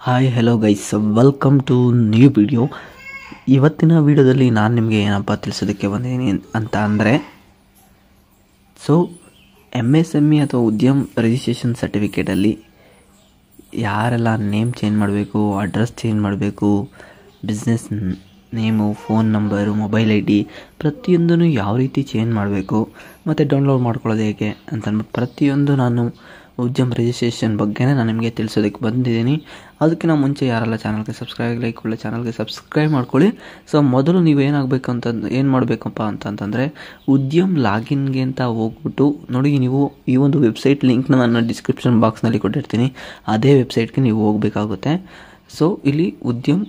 Hi hello guys, welcome to new video. ಇವತ್ತಿನ ವಿಡಿಯೋದಲ್ಲಿ ನಾನು ನಿಮಗೆ ಏನಪ್ಪ ತಿಳಿಸೋದಕ್ಕೆ ಬಂದಿದ್ದೀನಿ ಅಂತ ಅಂದರೆ, ಸೊ MSME ಅಥವಾ ಉದ್ಯಮ ರಿಜಿಸ್ಟ್ರೇಷನ್ ಸರ್ಟಿಫಿಕೇಟಲ್ಲಿ ಯಾರೆಲ್ಲ ನೇಮ್ ಚೇಂಜ್ ಮಾಡಬೇಕು, ಅಡ್ರೆಸ್ ಚೇಂಜ್ ಮಾಡಬೇಕು, business name, phone number, mobile ID ಪ್ರತಿಯೊಂದೂ ಯಾವ ರೀತಿ ಚೇಂಜ್ ಮಾಡಬೇಕು ಮತ್ತು ಡೌನ್ಲೋಡ್ ಮಾಡ್ಕೊಳ್ಳೋದು ಹೇಗೆ ಅಂತಂದ್ಬಿಟ್ಟು ಪ್ರತಿಯೊಂದು ನಾನು ಉದ್ಯಮ ರಿಜಿಸ್ಟ್ರೇಷನ್ ಬಗ್ಗೆನೇ ನಾನು ನಿಮಗೆ ತಿಳಿಸೋದಕ್ಕೆ ಬಂದಿದ್ದೀನಿ. ಅದಕ್ಕಿಂತ ಮುಂಚೆ ಯಾರೆಲ್ಲ ಚಾನಲ್ಗೆ ಚಾನಲ್ಗೆ ಸಬ್ಸ್ಕ್ರೈಬ್ ಮಾಡ್ಕೊಳ್ಳಿ. ಸೊ ಮೊದಲು ನೀವು ಏನು ಮಾಡಬೇಕಪ್ಪ ಅಂತಂದರೆ ಉದ್ಯಮ ಲಾಗಿನ್ಗೆ ಅಂತ ಹೋಗ್ಬಿಟ್ಟು ನೋಡಿ, ನೀವು ಈ ಒಂದು ವೆಬ್ಸೈಟ್ ಲಿಂಕ್ನ ನಾನು ಡಿಸ್ಕ್ರಿಪ್ಷನ್ ಬಾಕ್ಸ್ನಲ್ಲಿ ಕೊಟ್ಟಿರ್ತೀನಿ, ಅದೇ ವೆಬ್ಸೈಟ್ಗೆ ನೀವು ಹೋಗಬೇಕಾಗುತ್ತೆ. ಸೊ ಇಲ್ಲಿ ಉದ್ಯಮ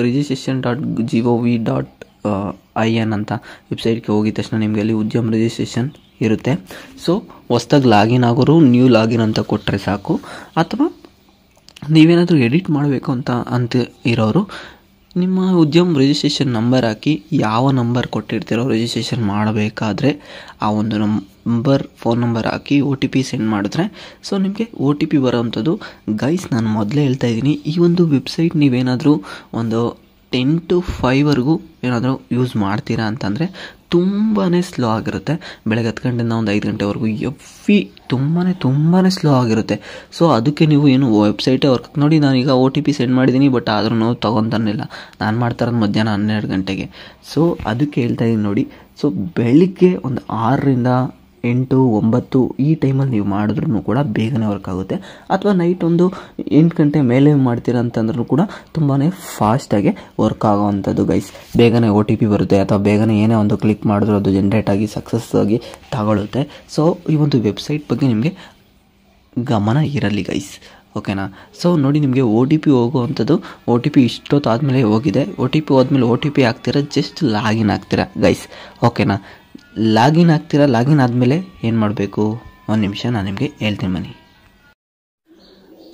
registration.gov.in ಅಂತ ವೆಬ್ಸೈಟ್ಗೆ ಹೋಗಿದ ತಕ್ಷಣ ನಿಮಗೆ ಅಲ್ಲಿ ಉದ್ಯಮ ರಿಜಿಸ್ಟ್ರೇಷನ್ ಇರುತ್ತೆ. ಸೊ ಹೊಸ್ದಾಗಿ ಲಾಗಿನ್ ಆಗೋರು ನ್ಯೂ ಲಾಗಿನ್ ಅಂತ ಕೊಟ್ಟರೆ ಸಾಕು, ಅಥವಾ ನೀವೇನಾದರೂ ಎಡಿಟ್ ಮಾಡಬೇಕು ಅಂತ ಇರೋರು ನಿಮ್ಮ ಉದ್ಯಮ ರಿಜಿಸ್ಟ್ರೇಷನ್ ನಂಬರ್ ಹಾಕಿ, ಯಾವ ನಂಬರ್ ಕೊಟ್ಟಿರ್ತೀರೋ ರಿಜಿಸ್ಟ್ರೇಷನ್ ಮಾಡಬೇಕಾದ್ರೆ ಆ ಒಂದು ಫೋನ್ ನಂಬರ್ ಹಾಕಿ OTP ಸೆಂಡ್ ಮಾಡಿದ್ರೆ ಸೊ ನಿಮಗೆ OTP ಬರೋವಂಥದ್ದು. ಗೈಸ್, ನಾನು ಮೊದಲೇ ಹೇಳ್ತಾ ಇದ್ದೀನಿ, ಈ ಒಂದು ವೆಬ್ಸೈಟ್ ನೀವೇನಾದರೂ ಒಂದು 10 to 5 ಏನಾದರೂ ಯೂಸ್ ಮಾಡ್ತೀರಾ ಅಂತಂದರೆ ತುಂಬಾ ಸ್ಲೋ ಆಗಿರುತ್ತೆ. ಬೆಳಗ್ಗೆ 10 ಗಂಟೆಯಿಂದ ಒಂದು 5 ಗಂಟೆವರೆಗೂ ತುಂಬಾ ಸ್ಲೋ ಆಗಿರುತ್ತೆ. ಸೊ ಅದಕ್ಕೆ ನೀವು ಏನು ವೆಬ್ಸೈಟೇ ವರ್ಕ್ ನೋಡಿ, ನಾನೀಗ OTP ಸೆಂಡ್ ಮಾಡಿದ್ದೀನಿ, ಬಟ್ ಆದ್ರೂ ನಾವು ತೊಗೊತಾನಿಲ್ಲ. ನಾನು ಮಾಡ್ತಾ ಇರೋದು ಮಧ್ಯಾಹ್ನ 12 ಗಂಟೆಗೆ. ಸೊ ಅದಕ್ಕೆ ಹೇಳ್ತಾ ಇದ್ದೀನಿ ನೋಡಿ. ಸೊ ಬೆಳಿಗ್ಗೆ ಒಂದು 6 ರಿಂದ 8, 9 ಈ ಟೈಮಲ್ಲಿ ನೀವು ಮಾಡಿದ್ರೂ ಕೂಡ ಬೇಗನೆ ವರ್ಕ್ ಆಗುತ್ತೆ. ಅಥವಾ ನೈಟ್ ಒಂದು 8 ಗಂಟೆ ಮೇಲೆ ಮಾಡ್ತೀರಾ ಅಂತಂದ್ರೂ ಕೂಡ ತುಂಬಾ ಫಾಸ್ಟಾಗಿ ವರ್ಕ್ ಆಗೋವಂಥದ್ದು ಗೈಸ್. ಬೇಗನೆ OTP ಬರುತ್ತೆ, ಅಥವಾ ಬೇಗನೆ ಏನೇ ಒಂದು ಕ್ಲಿಕ್ ಮಾಡಿದ್ರೂ ಅದು ಜನ್ರೇಟ್ ಆಗಿ ಸಕ್ಸಸ್ ಆಗಿ ತಗೊಳುತ್ತೆ. ಸೊ ಈ ಒಂದು ವೆಬ್ಸೈಟ್ ಬಗ್ಗೆ ನಿಮಗೆ ಗಮನ ಇರಲಿ ಗೈಸ್, ಓಕೆನಾ? ಸೊ ನೋಡಿ, ನಿಮಗೆ OTP ಹೋಗುವಂಥದ್ದು, OTP ಇಷ್ಟೊತ್ತಾದಮೇಲೆ ಹೋಗಿದೆ. OTP ಹೋದ್ಮೇಲೆ OTP ಹಾಕ್ತೀರಾ, ಜಸ್ಟ್ ಲಾಗಿನ್ ಆಗ್ತೀರಾ ಗೈಸ್, ಓಕೆನಾ? ಲಾಗಿನ್ ಆದಮೇಲೆ ಏನು ಮಾಡಬೇಕು, ಒಂದು ನಿಮಿಷ ನಾನು ನಿಮಗೆ ಹೇಳ್ತೀನಿ ಬನ್ನಿ.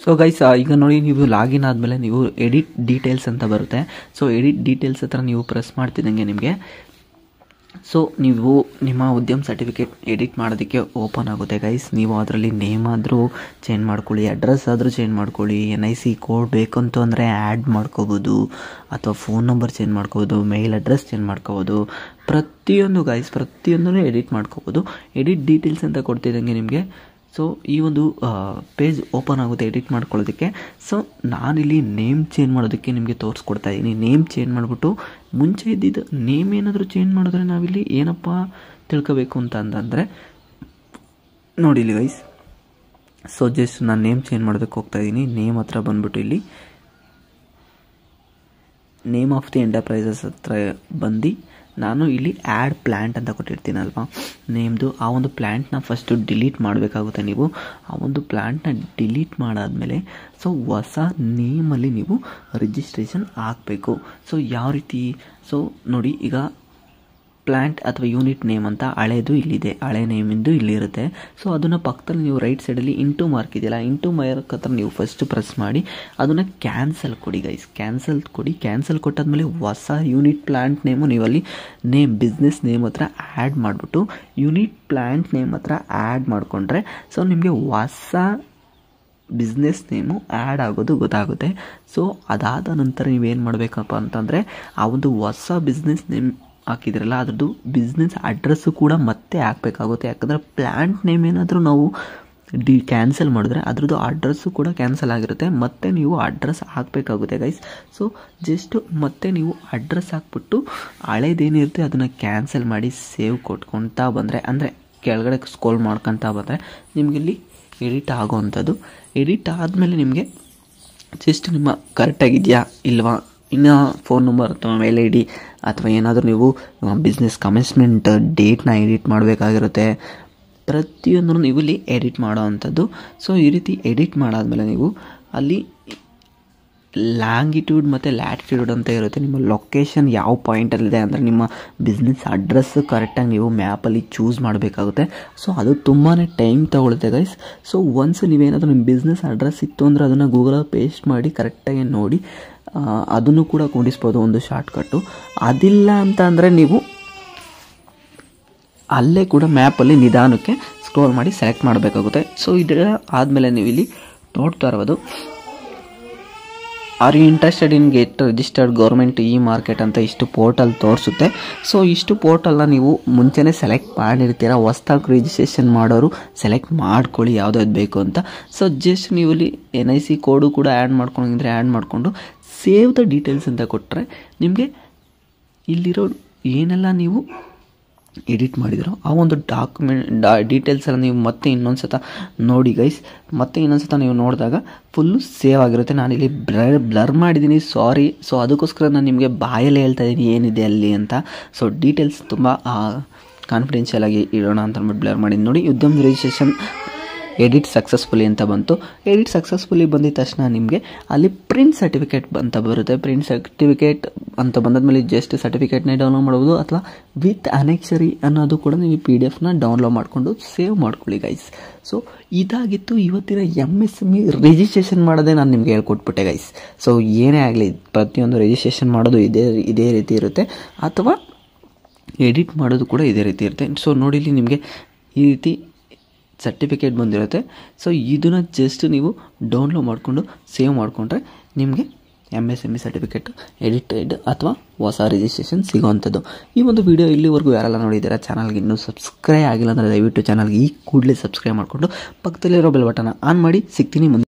ಸೊ ಗೈಸ್, ಈಗ ನೋಡಿ, ನೀವು ಲಾಗಿನ್ ಆದಮೇಲೆ ನೀವು ಎಡಿಟ್ ಡೀಟೇಲ್ಸ್ ಅಂತ ಬರುತ್ತೆ. ಸೊ ಎಡಿಟ್ ಡೀಟೇಲ್ಸ್ ಹತ್ರ ನೀವು ಪ್ರೆಸ್ ಮಾಡ್ತಿದ್ದಂಗೆ ನಿಮಗೆ ಸೊ ನೀವು ನಿಮ್ಮ ಉದ್ಯಮ ಸರ್ಟಿಫಿಕೇಟ್ ಎಡಿಟ್ ಮಾಡೋದಕ್ಕೆ ಓಪನ್ ಆಗುತ್ತೆ ಗೈಸ್. ನೀವು ಅದರಲ್ಲಿ ನೇಮ್ ಆದರೂ ಚೇಂಜ್ ಮಾಡ್ಕೊಳ್ಳಿ, ಅಡ್ರೆಸ್ ಆದರೂ ಚೇಂಜ್ ಮಾಡ್ಕೊಳ್ಳಿ, NIC ಕೋಡ್ ಬೇಕಂತ ಅಂದರೆ ಆ್ಯಡ್ ಮಾಡ್ಕೋಬೋದು, ಅಥವಾ ಫೋನ್ ನಂಬರ್ ಚೇಂಜ್ ಮಾಡ್ಕೋಬೋದು, ಮೇಲ್ ಅಡ್ರೆಸ್ ಚೇಂಜ್ ಮಾಡ್ಕೋಬೋದು, ಪ್ರತಿಯೊಂದು ಗೈಸ್ ಪ್ರತಿಯೊಂದೂ ಎಡಿಟ್ ಮಾಡ್ಕೋಬೋದು. ಎಡಿಟ್ ಡೀಟೇಲ್ಸ್ ಅಂತ ಕೊಡ್ತಿದ್ದಂಗೆ ನಿಮಗೆ ಸೊ ಈ ಒಂದು ಪೇಜ್ ಓಪನ್ ಆಗುತ್ತೆ ಎಡಿಟ್ ಮಾಡ್ಕೊಳ್ಳೋದಕ್ಕೆ. ಸೊ ನಾನಿಲ್ಲಿ ನೇಮ್ ಚೇಂಜ್ ಮಾಡೋದಕ್ಕೆ ನಿಮಗೆ ತೋರಿಸ್ಕೊಡ್ತಾ ಇದ್ದೀನಿ. ನೇಮ್ ಚೇಂಜ್ ಮಾಡಿಬಿಟ್ಟು ಮುಂಚೆ ಇದ್ದಿದ್ದು ನೇಮ್ ಏನಾದರೂ ಚೇಂಜ್ ಮಾಡಿದ್ರೆ ನಾವಿಲ್ಲಿ ಏನಪ್ಪ ತಿಳ್ಕೋಬೇಕು ಅಂತಂದರೆ ನೋಡಿ ಇಲ್ಲಿ ಗೈಸ್. ಸೊ ಜಸ್ಟ್ ನಾನು ನೇಮ್ ಚೇಂಜ್ ಮಾಡೋದಕ್ಕೆ ಹೋಗ್ತಾ ಇದ್ದೀನಿ. ನೇಮ್ ಹತ್ರ ಬಂದ್ಬಿಟ್ಟು ಇಲ್ಲಿ ನೇಮ್ ಆಫ್ ದಿ ಎಂಟರ್ಪ್ರೈಸಸ್ ಹತ್ರ ಬಂದು ನಾನು ಇಲ್ಲಿ ಆ್ಯಡ್ ಪ್ಲ್ಯಾಂಟ್ ಅಂತ ಕೊಟ್ಟಿರ್ತೀನಲ್ವಾ ನೇಮ್ದು, ಆ ಒಂದು ಪ್ಲ್ಯಾಂಟ್ನ ಫಸ್ಟು ಡಿಲೀಟ್ ಮಾಡಬೇಕಾಗುತ್ತೆ. ನೀವು ಆ ಒಂದು ಪ್ಲ್ಯಾಂಟ್ನ ಡಿಲೀಟ್ ಮಾಡಾದಮೇಲೆ ಸೊ ಹೊಸ ನೇಮಲ್ಲಿ ನೀವು ರಿಜಿಸ್ಟ್ರೇಷನ್ ಹಾಕಬೇಕು. ಸೊ ಯಾವ ರೀತಿ, ಸೊ ನೋಡಿ, ಈಗ ಪ್ಲ್ಯಾಂಟ್ ಅಥವಾ ಯೂನಿಟ್ ನೇಮ್ ಅಂತ ಹಳೇದು ಇಲ್ಲಿದೆ, ಹಳೆ ನೇಮಿಂದು ಇಲ್ಲಿರುತ್ತೆ. ಸೊ ಅದನ್ನು ಪಕ್ಕದಲ್ಲಿ ನೀವು ರೈಟ್ ಸೈಡಲ್ಲಿ ಇಂಟು ಮಾರ್ಕ್ ಇದೆಯಲ್ಲ, ಇಂಟು ಮಾರ್ಕ್ ಹತ್ರ ನೀವು ಫಸ್ಟ್ ಪ್ರೆಸ್ ಮಾಡಿ ಅದನ್ನು ಕ್ಯಾನ್ಸಲ್ ಕೊಡಿ ಗೈಸ್. ಕ್ಯಾನ್ಸಲ್ ಕೊಟ್ಟಾದ್ಮೇಲೆ ಹೊಸ ಯೂನಿಟ್ ಪ್ಲ್ಯಾಂಟ್ ನೇಮು ನೀವಲ್ಲಿ ಬಿಸ್ನೆಸ್ ನೇಮ್ ಹತ್ರ ಆ್ಯಡ್ ಮಾಡಿಬಿಟ್ಟು ಯೂನಿಟ್ ಪ್ಲ್ಯಾಂಟ್ ನೇಮ್ ಹತ್ರ ಆ್ಯಡ್ ಮಾಡಿಕೊಂಡ್ರೆ ಸೊ ನಿಮಗೆ ಹೊಸ ಬಿಸ್ನೆಸ್ ನೇಮು ಆ್ಯಡ್ ಆಗೋದು ಗೊತ್ತಾಗುತ್ತೆ. ಸೊ ಅದಾದ ನಂತರ ನೀವೇನು ಮಾಡಬೇಕಪ್ಪ ಅಂತಂದರೆ ಆ ಒಂದು ಹೊಸ ಬಿಸ್ನೆಸ್ ನೇಮ್ ಹಾಕಿದ್ರಲ್ಲ ಅದ್ರದ್ದು ಬಿಸ್ನೆಸ್ ಅಡ್ರೆಸ್ಸು ಕೂಡ ಮತ್ತೆ ಹಾಕಬೇಕಾಗುತ್ತೆ. ಯಾಕಂದರೆ ಪ್ಲ್ಯಾಂಟ್ ನೇಮ್ ಏನಾದರೂ ನಾವು ಕ್ಯಾನ್ಸಲ್ ಮಾಡಿದ್ರೆ ಅದ್ರದ್ದು ಅಡ್ರೆಸ್ಸು ಕೂಡ ಕ್ಯಾನ್ಸಲ್ ಆಗಿರುತ್ತೆ, ಮತ್ತೆ ನೀವು ಅಡ್ರೆಸ್ ಹಾಕಬೇಕಾಗುತ್ತೆ ಗೈಸ್. ಸೊ ಜಸ್ಟ್ ಮತ್ತೆ ನೀವು ಅಡ್ರೆಸ್ ಹಾಕ್ಬಿಟ್ಟು ಹಳೇದೇನಿರುತ್ತೆ ಅದನ್ನು ಕ್ಯಾನ್ಸಲ್ ಮಾಡಿ ಸೇವ್ ಕೊಟ್ಕೊತಾ ಬಂದರೆ, ಅಂದರೆ ಕೆಳಗಡೆ ಸ್ಕ್ರೋಲ್ ಮಾಡ್ಕೊತಾ ಬಂದರೆ ನಿಮಗಿಲ್ಲಿ ಎಡಿಟ್ ಆಗೋವಂಥದ್ದು. ಎಡಿಟ್ ಆದಮೇಲೆ ನಿಮಗೆ ಜಸ್ಟ್ ನಿಮ್ಮ ಕರೆಕ್ಟಾಗಿದೆಯಾ ಇಲ್ವಾ, ಇನ್ನು ಫೋನ್ ನಂಬರ್ ಅಥವಾ ಮೇಲ್ ID ಅಥವಾ ಏನಾದರೂ ನೀವು ಬಿಸ್ನೆಸ್ ಕಮೆನ್ಸ್ಮೆಂಟ್ ಡೇಟ್ನ ಎಡಿಟ್ ಮಾಡಬೇಕಾಗಿರುತ್ತೆ. ಪ್ರತಿಯೊಂದನ್ನು ನೀವು ಇಲ್ಲಿ ಎಡಿಟ್ ಮಾಡೋ ಅಂಥದ್ದು. ಸೊ ಈ ರೀತಿ ಎಡಿಟ್ ಮಾಡಾದಮೇಲೆ ನೀವು ಅಲ್ಲಿ ಲ್ಯಾಂಗಿಟ್ಯೂಡ್ ಮತ್ತು ಲ್ಯಾಟಿಟ್ಯೂಡ್ ಅಂತ ಇರುತ್ತೆ. ನಿಮ್ಮ ಲೊಕೇಶನ್ ಯಾವ ಪಾಯಿಂಟಲ್ಲಿದೆ ಅಂದರೆ ನಿಮ್ಮ ಬಿಸ್ನೆಸ್ ಅಡ್ರೆಸ್ಸು ಕರೆಕ್ಟಾಗಿ ನೀವು ಮ್ಯಾಪಲ್ಲಿ ಚೂಸ್ ಮಾಡಬೇಕಾಗುತ್ತೆ. ಸೊ ಅದು ತುಂಬಾ ಟೈಮ್ ತೊಗೊಳುತ್ತೆ ಗೈಸ್. ಸೊ ಒನ್ಸ್ ನೀವೇನಾದರೂ ನಿಮ್ಮ ಬಿಸ್ನೆಸ್ ಅಡ್ರೆಸ್ ಇತ್ತು ಅಂದರೆ ಅದನ್ನು ಗೂಗಲಲ್ಲಿ ಪೇಸ್ಟ್ ಮಾಡಿ ಕರೆಕ್ಟಾಗಿ ನೋಡಿ ಅದನ್ನು ಕೂಡ ಕೂಡಿಸ್ಬೋದು, ಒಂದು ಶಾರ್ಟ್ಕಟ್ಟು. ಅದಿಲ್ಲ ಅಂತ ಅಂದರೆ ನೀವು ಅಲ್ಲೇ ಕೂಡ ಮ್ಯಾಪಲ್ಲಿ ನಿಧಾನಕ್ಕೆ ಸ್ಕ್ರೋಲ್ ಮಾಡಿ ಸೆಲೆಕ್ಟ್ ಮಾಡಬೇಕಾಗುತ್ತೆ. ಸೊ ಇದೆಲ್ಲ ಆದಮೇಲೆ ನೀವು ಇಲ್ಲಿ ನೋಡ್ತಾ ಇರ್ಬೋದು are you interested in get registered government e market ಅಂತ ಇಷ್ಟು ಪೋರ್ಟಲ್ ತೋರಿಸುತ್ತೆ. ಸೊ ಇಷ್ಟು ಪೋರ್ಟಲ್ನ ನೀವು ಮುಂಚೆನೇ ಸೆಲೆಕ್ಟ್ ಮಾಡಿರ್ತೀರ. ಹೊಸ್ದಾಗಿ ರಿಜಿಸ್ಟ್ರೇಷನ್ ಮಾಡೋರು ಸೆಲೆಕ್ಟ್ ಮಾಡ್ಕೊಳ್ಳಿ ಯಾವುದಾದ್ರು ಬೇಕು ಅಂತ. ಸೊ ಜಸ್ಟ್ ನೀವು ಇಲ್ಲಿ NIC ಕೋಡು ಕೂಡ ಆ್ಯಡ್ ಮಾಡ್ಕೊಂಡಿದ್ರೆ ಆ್ಯಡ್ ಮಾಡಿಕೊಂಡು ಸೇವ್ ದ ಡೀಟೇಲ್ಸ್ ಅಂತ ಕೊಟ್ಟರೆ ನಿಮಗೆ ಇಲ್ಲಿರೋ ಏನೆಲ್ಲ ನೀವು ಎಡಿಟ್ ಮಾಡಿದ್ರು ಆ ಒಂದು ಡೀಟೇಲ್ಸ್ ಎಲ್ಲ ನೀವು ಮತ್ತೆ ಇನ್ನೊಂದು ಸತ ನೋಡಿ ಗೈಸ್. ಮತ್ತೆ ಇನ್ನೊಂದು ಸತ ನೀವು ನೋಡಿದಾಗ ಫುಲ್ಲು ಸೇವ್ ಆಗಿರುತ್ತೆ. ನಾನಿಲ್ಲಿ ಬ್ಲರ್ ಮಾಡಿದ್ದೀನಿ, ಸಾರಿ. ಸೊ ಅದಕ್ಕೋಸ್ಕರ ನಾನು ನಿಮಗೆ ಬಾಯಲ್ಲೇ ಹೇಳ್ತಾ ಇದ್ದೀನಿ ಏನಿದೆ ಅಲ್ಲಿ ಅಂತ. ಸೊ ಡೀಟೇಲ್ಸ್ ತುಂಬ ಕಾನ್ಫಿಡೆನ್ಷಿಯಲ್ ಆಗಿ ಇಡೋಣ ಅಂತ ಅಂದ್ಬಿಟ್ಟು ಬ್ಲರ್ ಮಾಡಿದ್ದೀನಿ ನೋಡಿ. ಉದ್ಯಮ ರಿಜಿಸ್ಟ್ರೇಷನ್ ಎಡಿಟ್ ಸಕ್ಸಸ್ಫುಲಿ ಅಂತ ಬಂತು. ಎಡಿಟ್ ಸಕ್ಸಸ್ಫುಲಿ ಬಂದಿದ ತಕ್ಷಣ ನಿಮಗೆ ಅಲ್ಲಿ ಪ್ರಿಂಟ್ ಸರ್ಟಿಫಿಕೇಟ್ ಅಂತ ಬರುತ್ತೆ. ಪ್ರಿಂಟ್ ಸರ್ಟಿಫಿಕೇಟ್ ಅಂತ ಬಂದಾದ್ಮೇಲೆ ಜಸ್ಟ್ ಸರ್ಟಿಫಿಕೇಟ್ನೇ ಡೌನ್ಲೋಡ್ ಮಾಡ್ಬೋದು ಅಥವಾ ವಿತ್ ಅನೆಕ್ಸರಿ ಅನ್ನೋದು ಕೂಡ ನೀವು PDF ಡೌನ್ಲೋಡ್ ಮಾಡಿಕೊಂಡು ಸೇವ್ ಮಾಡ್ಕೊಳ್ಳಿ ಗೈಸ್. ಸೊ ಇದಾಗಿತ್ತು ಇವತ್ತಿನ MSME ರಿಜಿಸ್ಟ್ರೇಷನ್ ಮಾಡೋದೇ ನಾನು ನಿಮಗೆ ಹೇಳ್ಕೊಟ್ಬಿಟ್ಟೆ ಗೈಸ್. ಸೊ ಏನೇ ಆಗಲಿ ಪ್ರತಿಯೊಂದು ರಿಜಿಸ್ಟ್ರೇಷನ್ ಮಾಡೋದು ಇದೇ ರೀತಿ ಇರುತ್ತೆ ಅಥವಾ ಎಡಿಟ್ ಮಾಡೋದು ಕೂಡ ಇದೇ ರೀತಿ ಇರುತ್ತೆ. ಸೊ ನೋಡಿ ಇಲ್ಲಿ ನಿಮಗೆ ಈ ರೀತಿ ಸರ್ಟಿಫಿಕೇಟ್ ಬಂದಿರುತ್ತೆ. ಸೊ ಇದನ್ನು ಜಸ್ಟ್ ನೀವು ಡೌನ್ಲೋಡ್ ಮಾಡಿಕೊಂಡು ಸೇವ್ ಮಾಡಿಕೊಂಡ್ರೆ ನಿಮಗೆ MSME ಸರ್ಟಿಫಿಕೇಟ್ ಎಡಿಟೆಡ್ ಅಥವಾ ಹೊಸ ರಿಜಿಸ್ಟ್ರೇಷನ್ ಸಿಗೋವಂಥದ್ದು. ಈ ಒಂದು ವಿಡಿಯೋ ಇಲ್ಲಿವರೆಗೂ ಯಾರೆಲ್ಲ ನೋಡಿದ್ದೀರಾ ಚಾನಲ್ಗೆ ಇನ್ನೂ ಸಬ್ಸ್ಕ್ರೈಬ್ ಆಗಿಲ್ಲ ಅಂದರೆ ದಯವಿಟ್ಟು ಚಾನಲ್ಗೆ ಈ ಕೂಡಲೇ ಸಬ್ಸ್ಕ್ರೈಬ್ ಮಾಡಿಕೊಂಡು ಪಕ್ಕದಲ್ಲಿರೋ ಬೆಲ್ ಬಟನ್ ಆನ್ ಮಾಡಿ. ಸಿಗ್ತೀನಿ ಮುಂದೆ.